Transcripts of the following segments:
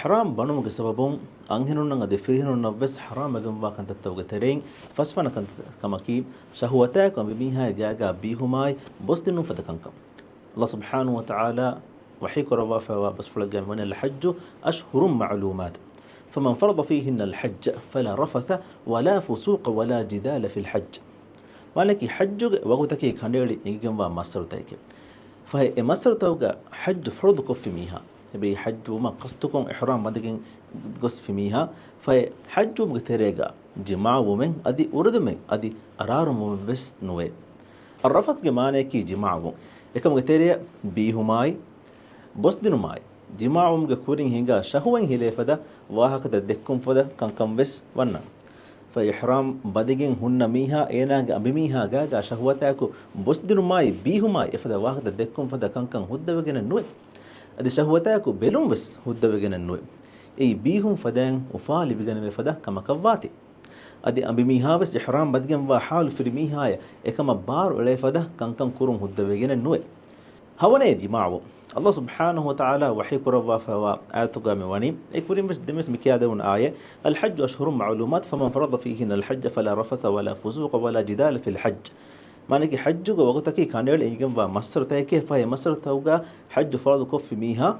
إحرام بنو سببهم أنهنون عند فيهنون بس حرام أجمع كنت توجترين فسبنا كنت كما كي شهوتك وبيها جاء بيهماي بس دينو فتكنكم الله سبحانه وتعالى وحيك ربا بس فلقا من الحج أشهر معلومات فمن فرض فيهن الحج فلا رفث ولا فسوق ولا جدال في الحج ولكن حج وقتك كانيري يجمع مصر تايك فهي مصر توجا حج فرض كف ميها بي حج وما قصدكم إحرام مدقين قص في ميها فحج مغتريغا جماع ومن أدي ورد من أدي أرار ومن بس نوي الرفث جمانة كي جماع إكم مغتريا بيهماي بس دينو ماي جماع ومغكورين هنگا شهوين هلي فدا واهك دكم فدا كم بس ونن فإحرام بدقين هن ميها إيناغ أبي ميها غاغا شهوتاكو بس دينو ماي بيهماي إفدا واهك دكم فدا كم هد وغن نوي أدي شهوتاكو بلوم بس هد وغن نوي أي بيهم فدان وفالي بغن فدا كما كواتي أدي أبي ميها بس إحرام بدقين وحال في ميها إكما بار علي فدا كم كورم هد وغن نوي هوانا جماعو الله سبحانه وتعالى وحي كربا فوا آتوغا مواني إكبرين بس دمس مكيادون آية الحج أشهر معلومات فمن فرض فيهن الحج فلا رفث ولا فسوق ولا جدال في الحج ما نجي حج وقتك كان يقول إنجم مصر تايكه فهي مصر توغا حج فرض كف ميها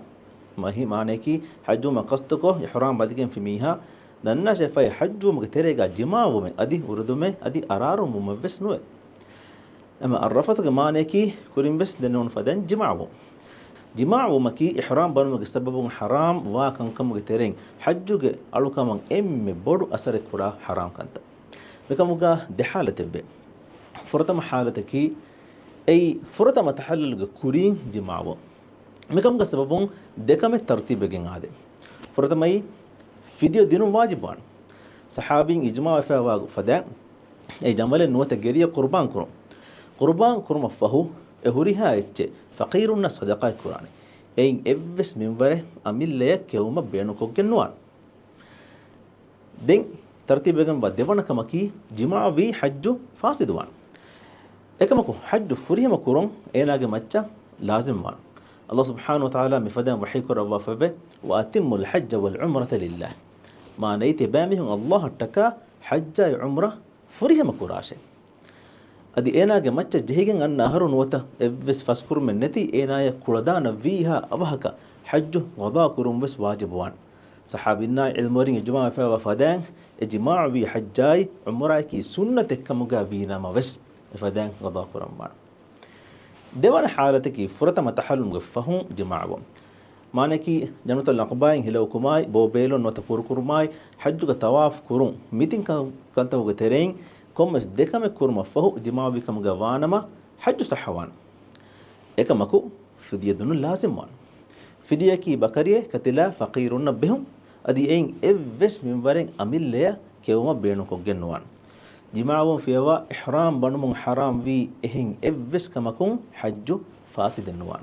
ما هي ما نجي حج ما قصدكو إحرام بدكين في ميها لأن شايفه حج مقتريجا جماع ومن أدي وردمه أدي أرار ومبس نوع أما الرفث ما نجي كورين بس دنون فدن جماعه جماع ومكي إحرام بنو سبب حرام واكن كم جترين حجوج ألو كمان بدو أثر كورا حرام كنت بكموجا دحالة به فرتم حالتك أي فرتم تحلل كورين جماعه مكموجا سببون دكمة ترتيب جين هذا فرتم أي فيديو دينو واجبان صحابين إجماع فيها فدا أي جمال النوة تجريه قربان كرم فهو هوريها إتش فقير الناس صدقاء القرآن إن إبس من بره أميل ليك يوم بينكم جنوان دين ترتيب بيجن بديفنا كما كي جماع بي حج فاسدوان إكمكو حج فريه مكورم إنا جمتة لازم وان الله سبحانه وتعالى مفدا وحيك ربا فبه وأتم الحج والعمرة لله ما نيت بامهم الله تكا حج عمرة فريه مكوراشة أدي إنا جمتة جهيجن أن نهرون وتا بس فسكر من نتي إنا يكردان فيها أبهك حج وضاء كرم بس واجبوان صحابينا علمورين الجماعة فيها وفدان إجماع بي حجاي عمرك سنة كمجا بينا ما بس فدان وضاء كرم بان ديوان حالتك فرط ما تحلم فهم جماعهم ما نكي جنة الأقبائن هلو كماي بوبيلون وتكور كرماي حجك تواف كرم ميتين كنت وقترين كمس دكمة كرمة فهو جماع بكم جوانما حج صحوان إكمكو فدية دون لازم وان فدية كي بكريه كتلا فقيرون بهم أدي إن إفس من بارين أميل ليا كيوما بينكو جنوان جماعهم فيها إحرام بنو حرام في إهن إفس كمكم حج فاسد النوان